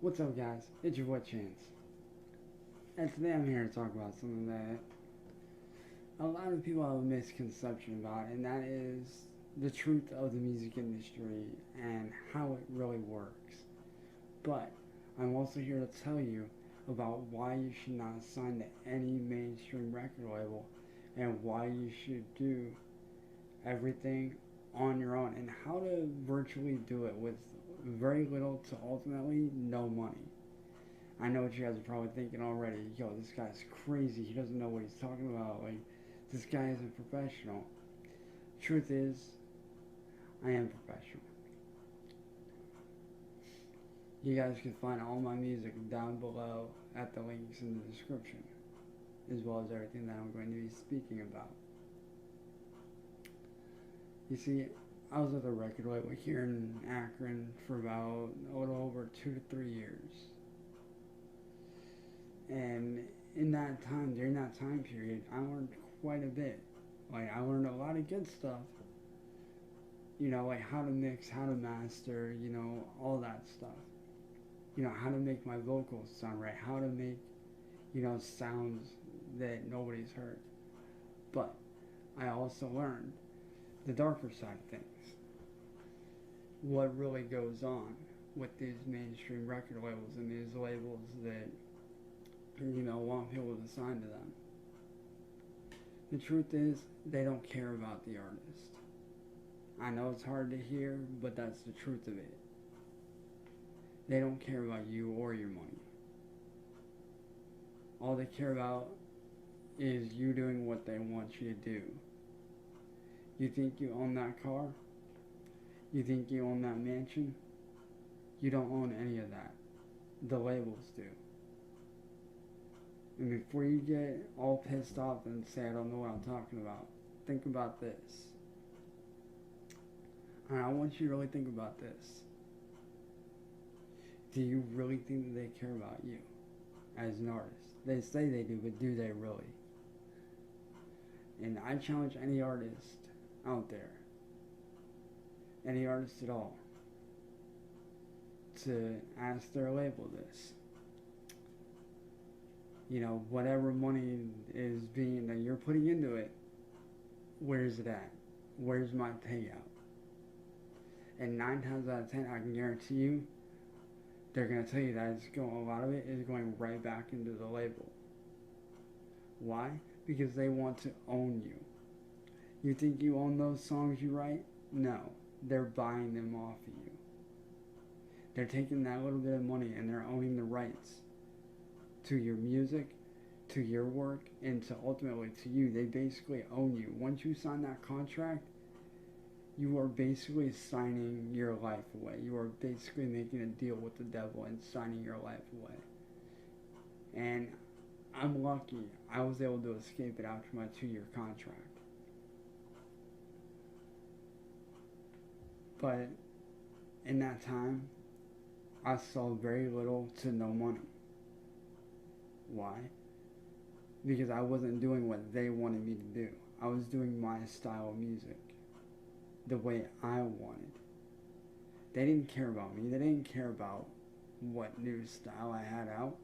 What's up, guys? It's your boy Chance, and today I'm here to talk about something that a lot of people have a misconception about, and that is the truth of the music industry and how it really works. But I'm also here to tell you about why you should not sign to any mainstream record label and why you should do everything on your own and how to virtually do it with very little to ultimately no money. I know what you guys are probably thinking already. Yo, this guy's crazy. He doesn't know what he's talking about. Like, this guy isn't professional. Truth is, I am professional. You guys can find all my music down below at the links in the description, as well as everything that I'm going to be speaking about. You see, I was at a record label here in Akron for about a little over 2 to 3 years. And in that time, during that time period, I learned quite a bit. Like, I learned a lot of good stuff. Like how to mix, how to master, all that stuff. How to make my vocals sound right, how to make, sounds that nobody's heard. But I also learned the darker side of things. What really goes on with these mainstream record labels and these labels that want people to sign to them. The truth is, they don't care about the artist. I know it's hard to hear, but that's the truth of it. They don't care about you or your money. All they care about is you doing what they want you to do. You think you own that car? You think you own that mansion? You don't own any of that. The labels do. And before you get all pissed off and say I don't know what I'm talking about, think about this. And I want you to really think about this. Do you really think that they care about you as an artist? They say they do, but do they really? And I challenge any artist out there, any artist at all, to ask their label this. Whatever money is being that you're putting into it, where's it at? Where's my payout? And 9 times out of 10, I can guarantee you, they're going to tell you that a lot of it is going right back into the label. Why? Because they want to own you. You think you own those songs you write? No. They're buying them off of you. They're taking that little bit of money and they're owning the rights to your music, to your work, and to ultimately to you. They basically own you. Once you sign that contract, you are basically signing your life away. You are basically making a deal with the devil and signing your life away. And I'm lucky I was able to escape it after my 2-year contract. But in that time, I saw very little to no money. Why? Because I wasn't doing what they wanted me to do. I was doing my style of music the way I wanted. They didn't care about me. They didn't care about what new style I had out.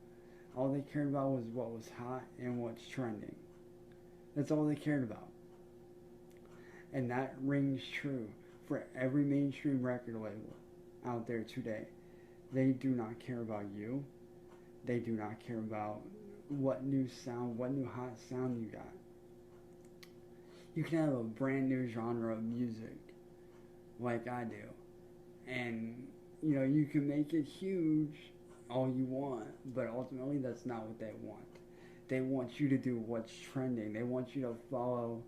All they cared about was what was hot and what's trending. That's all they cared about. And that rings true for every mainstream record label out there today. They do not care about you. They do not care about what new sound, what new hot sound you got. You can have a brand new genre of music like I do. And, you can make it huge all you want, but ultimately that's not what they want. They want you to do what's trending. They want you to follow,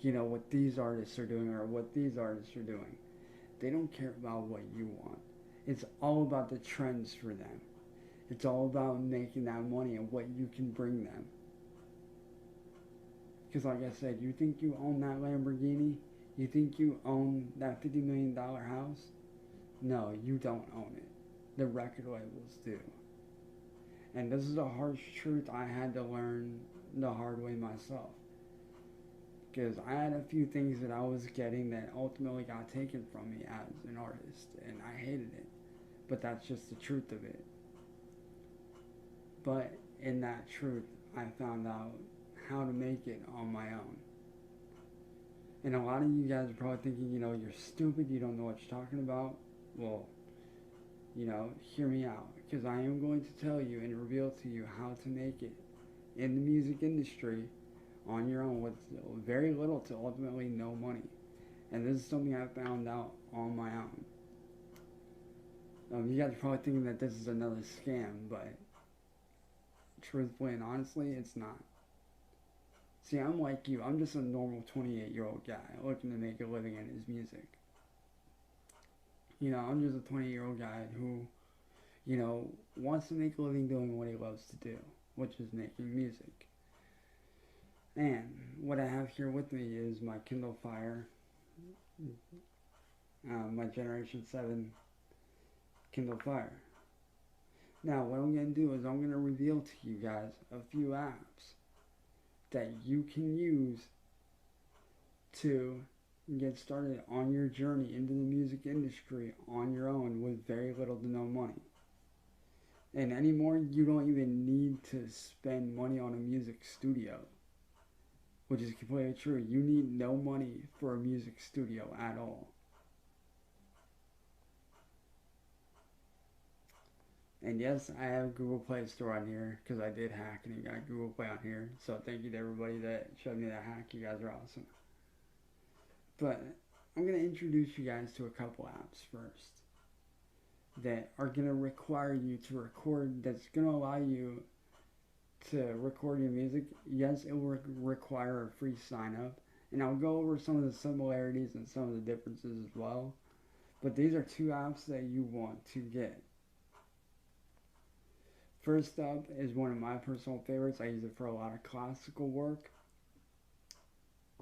what these artists are doing or what these artists are doing. They don't care about what you want. It's all about the trends for them. It's all about making that money and what you can bring them. Because like I said, you think you own that Lamborghini? You think you own that $50 million house? No, you don't own it. The record labels do. And this is a harsh truth I had to learn the hard way myself. Because I had a few things that I was getting that ultimately got taken from me as an artist, and I hated it. But that's just the truth of it. But in that truth, I found out how to make it on my own. And a lot of you guys are probably thinking, you're stupid, you don't know what you're talking about. Well, hear me out. Because I am going to tell you and reveal to you how to make it in the music industry on your own with very little to ultimately no money. And this is something I found out on my own. You guys are probably thinking that this is another scam, but truthfully and honestly, it's not. See, I'm like you. I'm just a normal 28-year-old guy looking to make a living in his music. I'm just a 28-year-old guy who, wants to make a living doing what he loves to do, which is making music. And what I have here with me is my Kindle Fire, my Generation 7 Kindle Fire. Now, what I'm going to do is I'm going to reveal to you guys a few apps that you can use to get started on your journey into the music industry on your own with very little to no money. And anymore, you don't even need to spend money on a music studio, which is completely true. You need no money for a music studio at all. And yes, I have Google Play Store on here because I did hack and it got Google Play on here. So thank you to everybody that showed me that hack. You guys are awesome. But I'm going to introduce you guys to a couple apps first that are going to require you to record, that's going to allow you to record your music. Yes, it will require a free sign up. And I'll go over some of the similarities and some of the differences as well. But these are two apps that you want to get. First up is one of my personal favorites. I use it for a lot of classical work.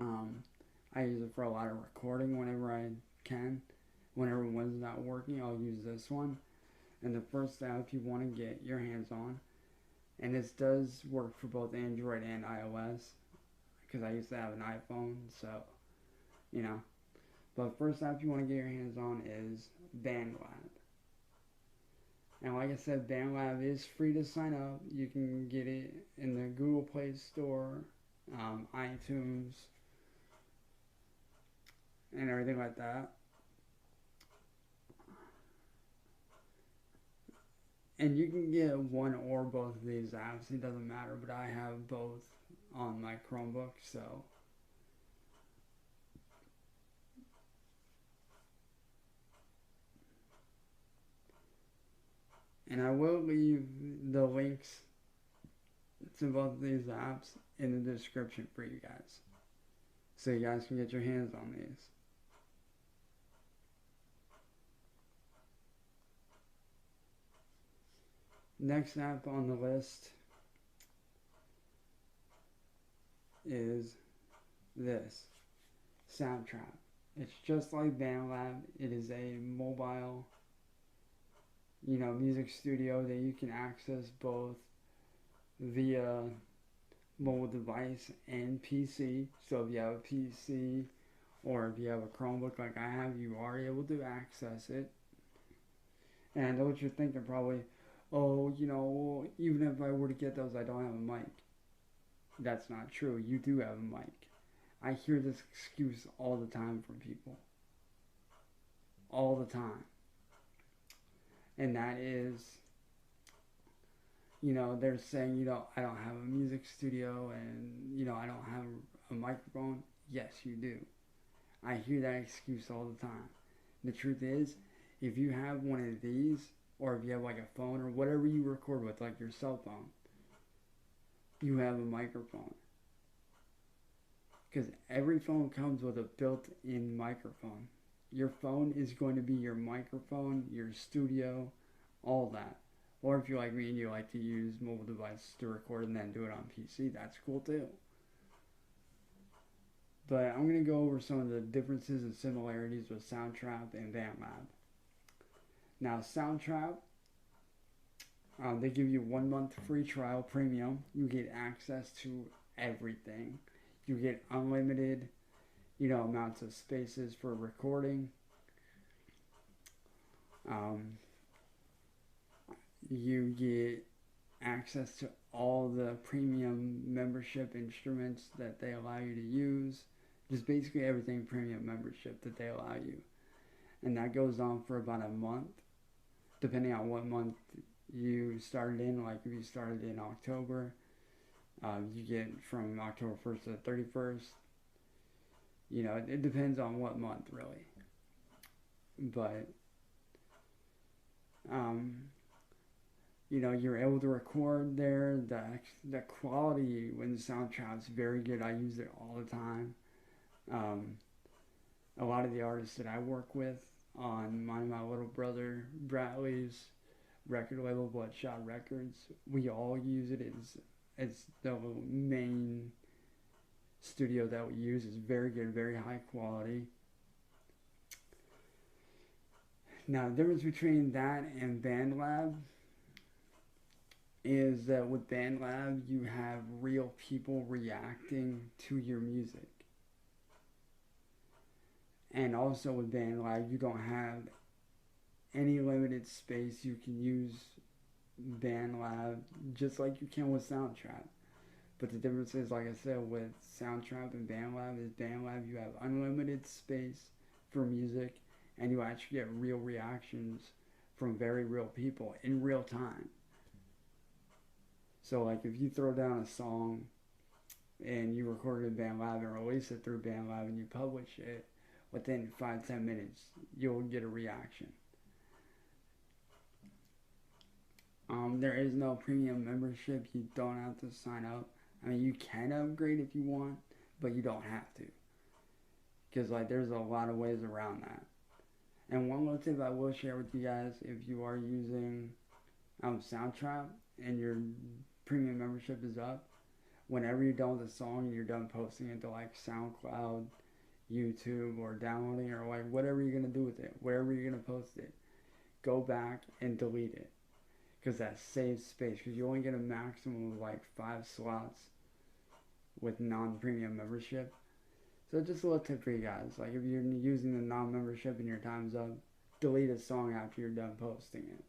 I use it for a lot of recording whenever I can. Whenever one's not working, I'll use this one. And the first app you want to get your hands on, and this does work for both Android and iOS, because I used to have an iPhone, so, But first app you want to get your hands on is BandLab. And like I said, BandLab is free to sign up. You can get it in the Google Play Store, iTunes, and everything like that. And you can get one or both of these apps. It doesn't matter, but I have both on my Chromebook, so. And I will leave the links to both of these apps in the description for you guys, so you guys can get your hands on these. Next app on the list is this, Soundtrap. It's just like BandLab. It is a mobile, music studio that you can access both via mobile device and PC. So if you have a PC or if you have a Chromebook like I have, you are able to access it. And I know what you're thinking probably, oh, even if I were to get those, I don't have a mic. That's not true. You do have a mic. I hear this excuse all the time from people. All the time. And that is, they're saying, I don't have a music studio and, I don't have a microphone. Yes, you do. I hear that excuse all the time. The truth is, if you have one of these, or if you have like a phone or whatever you record with, like your cell phone, you have a microphone. Because every phone comes with a built-in microphone. Your phone is going to be your microphone, your studio, all that. Or if you're like me and you like to use mobile devices to record and then do it on PC, that's cool too. But I'm going to go over some of the differences and similarities with Soundtrap and BandLab. Now, Soundtrap, they give you 1 month free trial premium. You get access to everything. You get unlimited, amounts of spaces for recording. You get access to all the premium membership instruments that they allow you to use. Just basically everything premium membership that they allow you. And that goes on for about a month, depending on what month you started in. Like if you started in October, you get from October 1st to the 31st. You know, it depends on what month, really. But, you know, you're able to record there. The quality when the soundtrack is very good. I use it all the time. A lot of the artists that I work with on my little brother Bradley's record label, Bloodshot Records, we all use it. It's the main studio that we use. Is very good, very high quality. Now, the difference between that and BandLab is that with BandLab, you have real people reacting to your music. And also with BandLab, you don't have any limited space. You can use BandLab just like you can with Soundtrap. But the difference is, like I said, with Soundtrap and BandLab, is BandLab you have unlimited space for music, and you actually get real reactions from very real people in real time. So like if you throw down a song and you record it in BandLab and release it through BandLab and you publish it, within 5-10 minutes you'll get a reaction. There is no premium membership. You don't have to sign up. I mean, you can upgrade if you want, but you don't have to. Because like there's a lot of ways around that. And one little tip I will share with you guys, if you are using Soundtrap and your premium membership is up, whenever you're done with a song and you're done posting it to like SoundCloud, YouTube, or downloading, or like whatever you're going to do with it, wherever you're going to post it, go back and delete it. Because that saves space. Because you only get a maximum of like 5 slots with non-premium membership. So just a little tip for you guys. Like if you're using the non-membership and your time's up, delete a song after you're done posting it.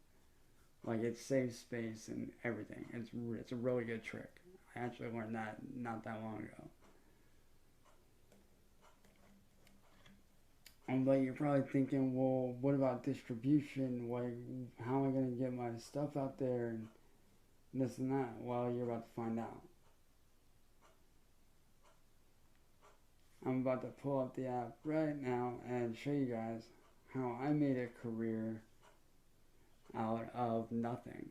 Like it saves space and everything. It's a really good trick. I actually learned that not that long ago. But you're probably thinking, well, what about distribution? Like, how am I going to get my stuff out there and this and that? Well, you're about to find out. I'm about to pull up the app right now and show you guys how I made a career out of nothing.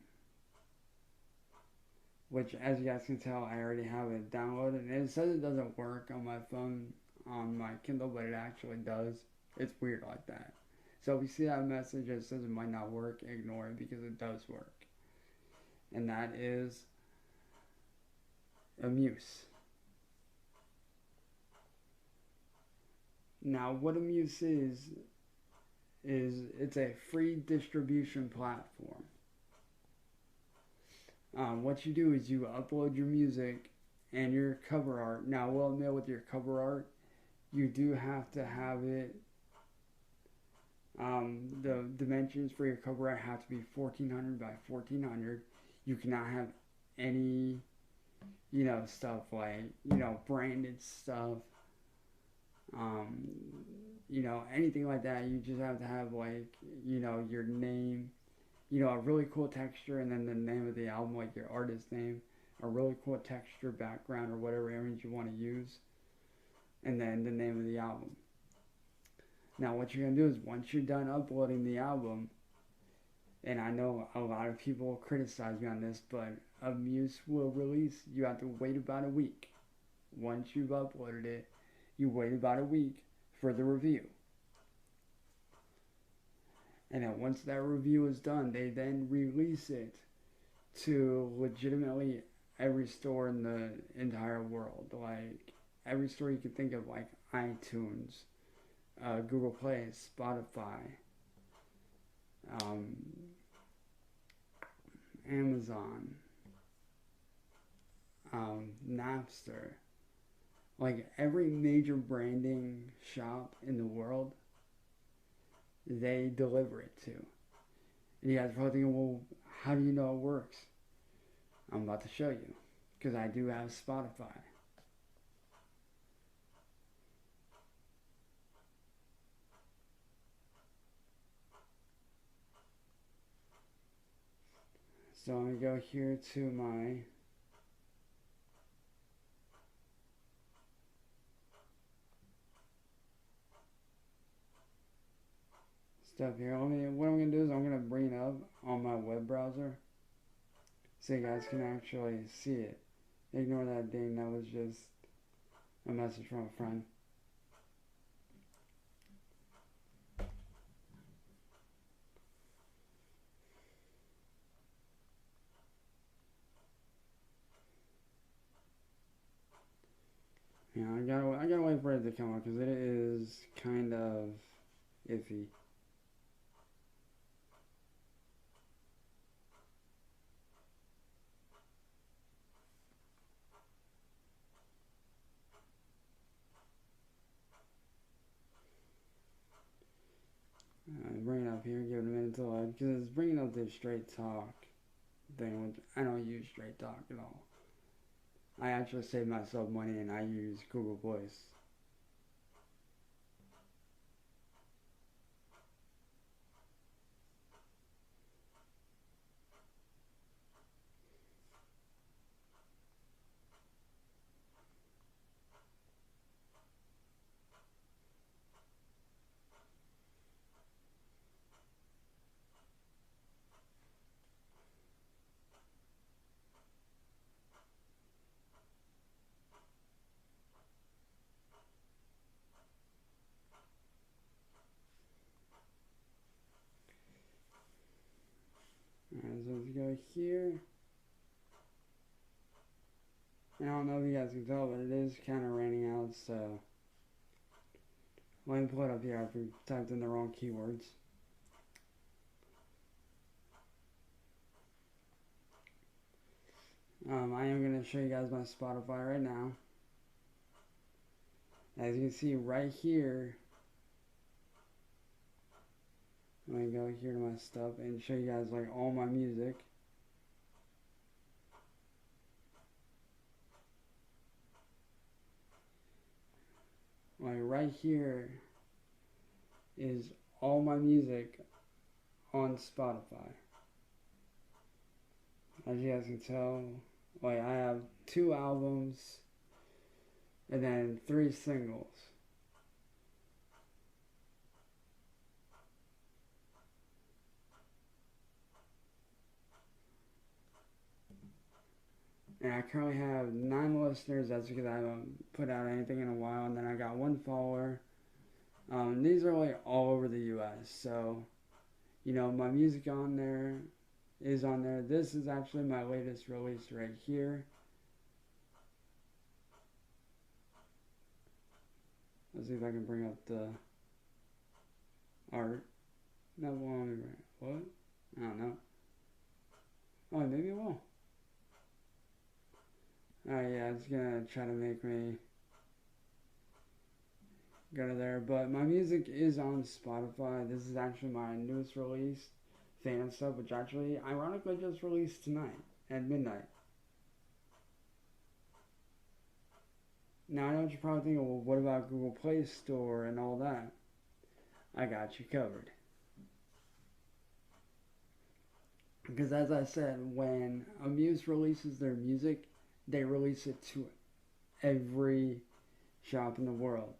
Which, as you guys can tell, I already have it downloaded. And it says it doesn't work on my phone, on my Kindle, but it actually does. It's weird like that. So if you see that message that says it might not work, ignore it because it does work. And that is Amuse. Now what Amuse is it's a free distribution platform. What you do is you upload your music and your cover art. Now, I will admit, with your cover art, you do have to have it. The dimensions for your cover art have to be 1400 by 1400. You cannot have any, stuff like, branded stuff. Anything like that. You just have to have like, your name, a really cool texture, and then the name of the album, like your artist name, a really cool texture, background, or whatever image you want to use, and then the name of the album. Now what you're going to do is, once you're done uploading the album, and I know a lot of people criticize me on this, but Amuse will release, you have to wait about a week. Once you've uploaded it, you wait about a week for the review. And then once that review is done, they then release it to legitimately every store in the entire world. Like every store you can think of, like iTunes, Google Play, Spotify, Amazon, Napster. Like every major branding shop in the world, they deliver it to. And you guys are probably thinking, well, how do you know it works? I'm about to show you, because I do have Spotify. So I'm going to go here to my stuff here. What I'm going to do is I'm going to bring it up on my web browser so you guys can actually see it. Ignore that ding, that was just a message from a friend. Yeah, I gotta wait for it to come up because it is kind of iffy. Bring it up here, give it a minute to load because it's bringing up the straight talk thing, which I don't use straight talk at all. I actually save myself money and I use Google Voice. Alright, so let's go here. And I don't know if you guys can tell, but it is kind of raining out, so let me pull it up here after we typed in the wrong keywords. I am going to show you guys my Spotify right now. As you can see right here, I'm going to go here to my stuff and show you guys like all my music. Like right here is all my music on Spotify. As you guys can tell, like I have 2 albums and then 3 singles. And I currently have 9 listeners. That's because I haven't put out anything in a while. And then I got 1 follower. These are like all over the US. So, you know, my music on there is on there. This is actually my latest release right here. Let's see if I can bring up the art. No, well, what? I don't know. Oh, maybe it will. Alright, yeah, it's gonna try to make me go to there. But my music is on Spotify. This is actually my newest release, Fan Stuff, which actually, ironically, just released tonight at midnight. Now, I know what you're probably thinking, well, what about Google Play Store and all that? I got you covered. Because as I said, when a Muse releases their music, they release it to every shop in the world.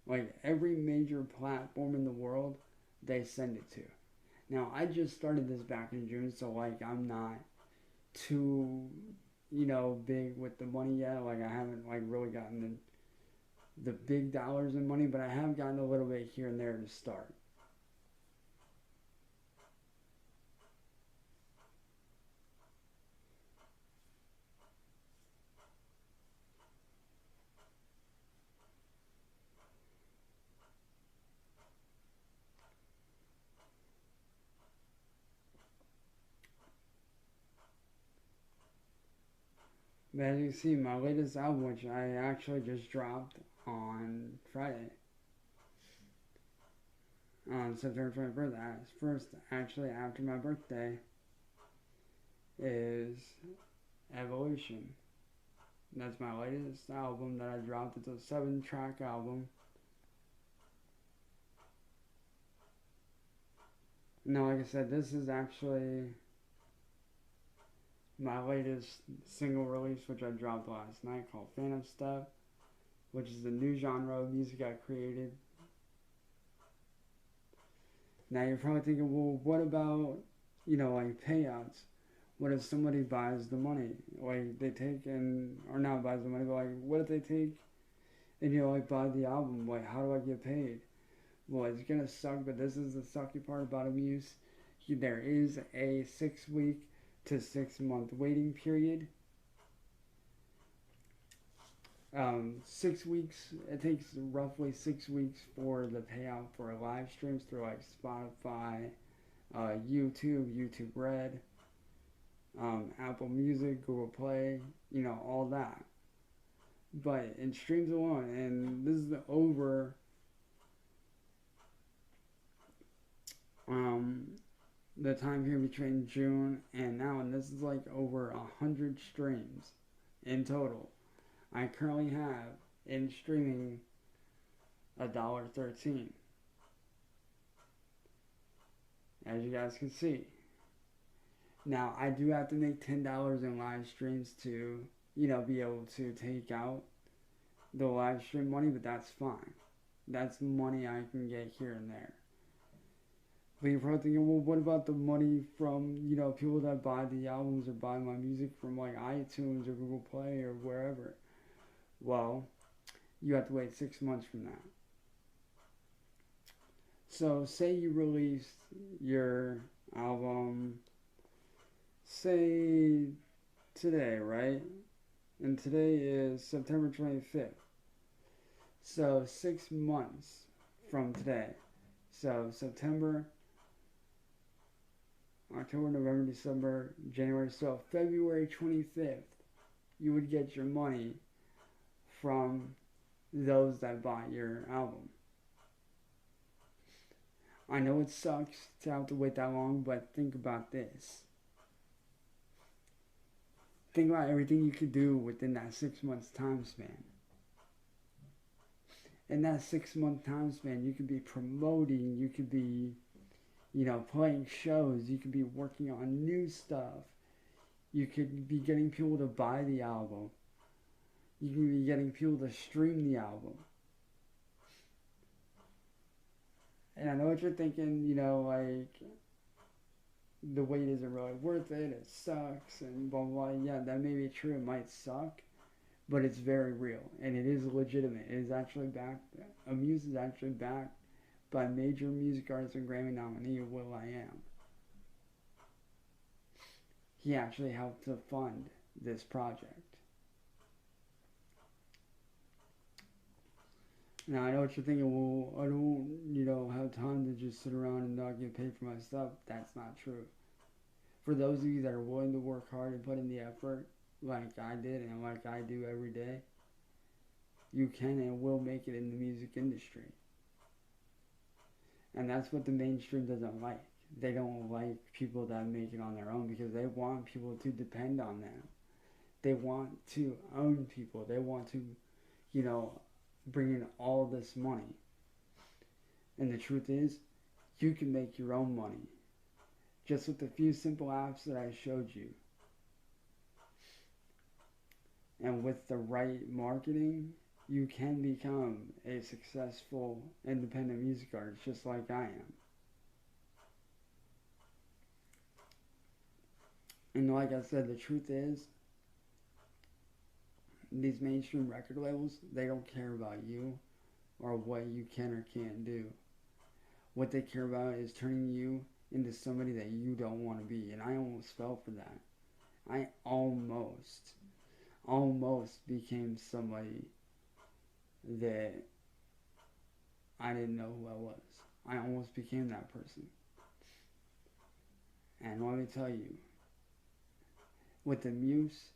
Like every major platform in the world, they send it to. Now, I just started this back in June, so like I'm not too, you know, big with the money yet. Like I haven't like really gotten the big dollars in money, but I have gotten a little bit here and there to start. But as you see, my latest album, which I actually just dropped on Friday, on September 21st, actually after my birthday, is Evolution. That's my latest album that I dropped. It's a 7-track album. Now, like I said, this is actually my latest single release, which I dropped last night, called Phantom Step, which is a new genre of music I created. Now, you're probably thinking, well, what about, like payouts? What if somebody buys the money? Like, they take and, or not buys the money, but like, what if they take and, like, buy the album? Like, how do I get paid? Well, it's gonna suck, but this is the sucky part about Amuse. There is a 6-week to 6-month waiting period. 6 weeks, it takes roughly 6 weeks for the payout for live streams through like Spotify, YouTube Red, Apple Music, Google Play, all that. But in streams alone, and this is over the time here between June and now, and this is like over 100 streams in total. I currently have in streaming $1.13, as you guys can see. Now I do have to make $10 in live streams to be able to take out the live stream money, but that's fine. That's money I can get here and there. But you're probably thinking, well, what about the money from, people that buy the albums or buy my music from like iTunes or Google Play or wherever? Well, you have to wait 6 months from that. So say you release your album, say today, right? And today is September 25th. So 6 months from today. So September, October, November, December, January. So February 25th, you would get your money from those that bought your album. I know it sucks to have to wait that long, but think about this. Think about everything you could do within that 6 months time span. In that 6 month time span, you could be promoting, you could be, playing shows, you could be working on new stuff, you could be getting people to buy the album, you could be getting people to stream the album. And I know what you're thinking, like, the wait isn't really worth it, it sucks, and blah, blah, blah. Yeah, that may be true, it might suck, but it's very real, and it is legitimate. It is actually backed, Amuse is actually backed by major music artist and Grammy nominee will.i.am. He actually helped to fund this project. Now, I know what you're thinking, well, I don't, have time to just sit around and not get paid for my stuff. That's not true. For those of you that are willing to work hard and put in the effort, like I did and like I do every day, you can and will make it in the music industry. And that's what the mainstream doesn't like. They don't like people that make it on their own because they want people to depend on them. They want to own people. They want to, bring in all this money. And the truth is, you can make your own money just with the few simple apps that I showed you. And with the right marketing, you can become a successful independent music artist just like I am. And like I said, the truth is, these mainstream record labels, they don't care about you or what you can or can't do. What they care about is turning you into somebody that you don't want to be. And I almost fell for that. I almost became somebody that I didn't know who I was. I almost became that person. And let me tell you, with the Muse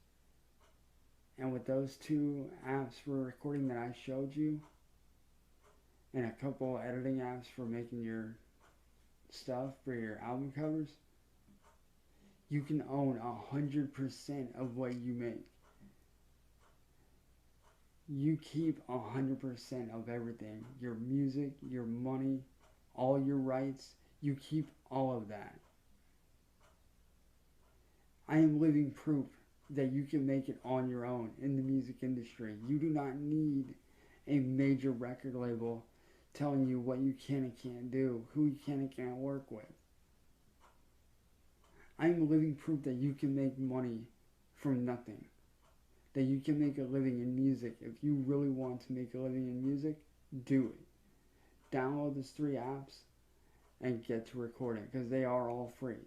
and with those 2 apps for recording that I showed you, and a couple editing apps for making your stuff for your album covers, You can own 100% of what you make. You keep 100% of everything. Your music, your money, all your rights. You keep all of that. I am living proof that you can make it on your own in the music industry. You do not need a major record label telling you what you can and can't do, who you can and can't work with. I am living proof that you can make money from nothing. That you can make a living in music. If you really want to make a living in music, do it. Download these 3 apps and get to recording, because they are all free.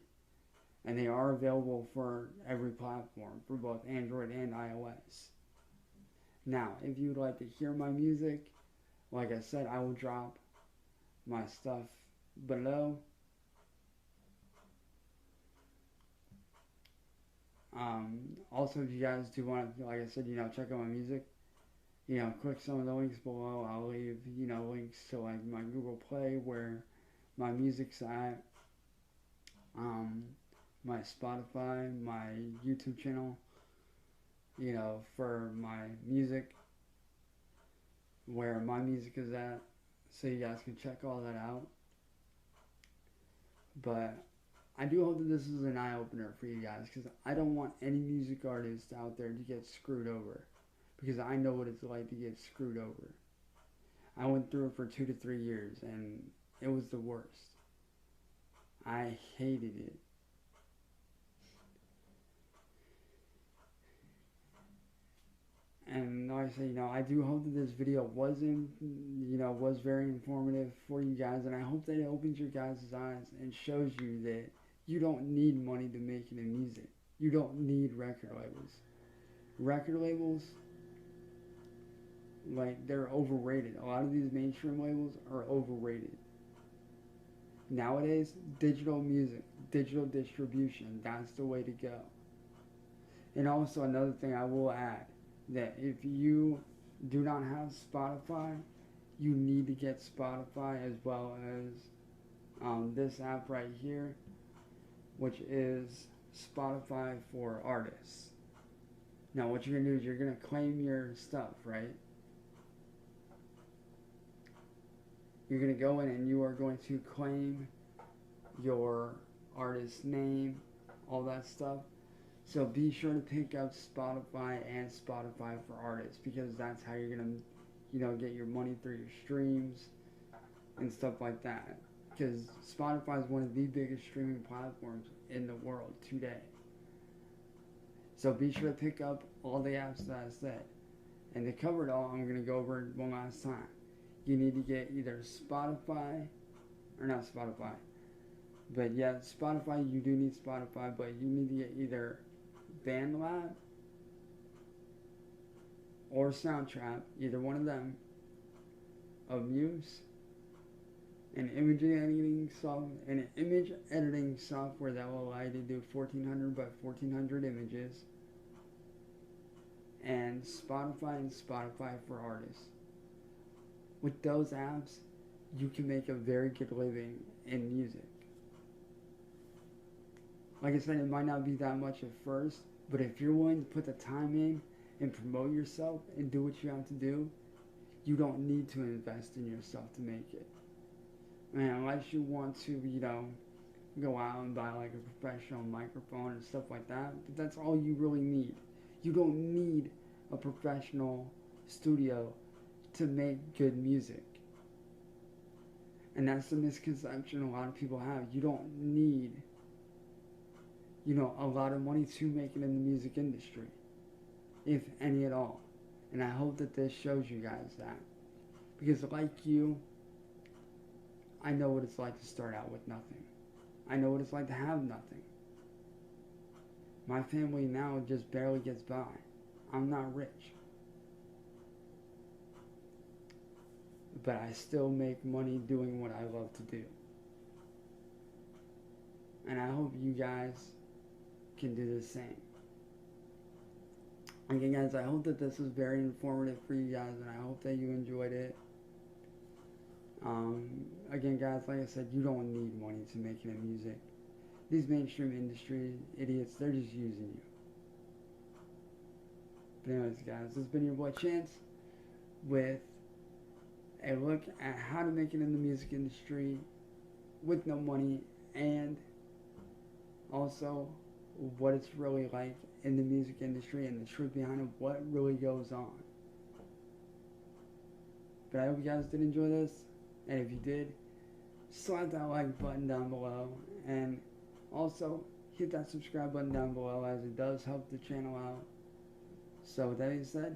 And they are available for every platform, for both Android and iOS. Now, if you'd like to hear my music, like I said, I will drop my stuff below. Also, if you guys do want to, like I said, check out my music, click some of the links below. I'll leave, links to like my Google Play where my music's at, my Spotify, my YouTube channel, for my music, where my music is at, so you guys can check all that out. But I do hope that this is an eye-opener for you guys, because I don't want any music artist out there to get screwed over, because I know what it's like to get screwed over. I went through it for 2 to 3 years, and it was the worst. I hated it. And like I say, I do hope that this video was very informative for you guys, and I hope that it opens your guys' eyes and shows you that you don't need money to make it in music. You don't need record labels. Record labels, they're overrated. A lot of these mainstream labels are overrated. Nowadays, digital music, digital distribution, that's the way to go. And also another thing I will add, that if you do not have Spotify, you need to get Spotify, as well as this app right here, which is Spotify for artists. Now what you're going to do is you're going to claim your stuff, right? You're going to go in and you are going to claim your artist name, all that stuff. So be sure to pick up Spotify and Spotify for artists, because that's how you're going to, get your money through your streams and stuff like that. Because Spotify is one of the biggest streaming platforms in the world today. So be sure to pick up all the apps that I said. And to cover it all, I'm going to go over it one last time. You need to get either Spotify, or not Spotify, but yeah, Spotify, you do need Spotify, but you need to get either BandLab or Soundtrap, either one of them, Muse, an image editing software that will allow you to do 1400 by 1400 images, and Spotify for artists. With those apps, you can make a very good living in music. Like I said, it might not be that much at first, but if you're willing to put the time in and promote yourself and do what you have to do, you don't need to invest in yourself to make it. And unless you want to, go out and buy like a professional microphone and stuff like that, but that's all you really need. You don't need a professional studio to make good music. And that's the misconception a lot of people have. You don't need, a lot of money to make it in the music industry, if any at all. And I hope that this shows you guys that. Because like you, I know what it's like to start out with nothing. I know what it's like to have nothing. My family now just barely gets by. I'm not rich. But I still make money doing what I love to do. And I hope you guys can do the same. Again, guys, I hope that this was very informative for you guys, and I hope that you enjoyed it. Again, guys, like I said, you don't need money to make it in music. these mainstream industry idiots, they're just using you. But anyways, guys, this has been your boy Chance with a look at how to make it in the music industry with no money, and also what it's really like in the music industry and the truth behind it, what really goes on. But I hope you guys did enjoy this, and if you did, slap that like button down below, and also hit that subscribe button down below, as it does help the channel out. So with that being said,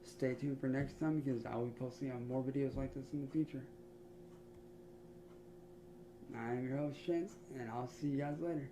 stay tuned for next time, because I'll be posting on more videos like this in the future. I'm your host Chance, and I'll see you guys later.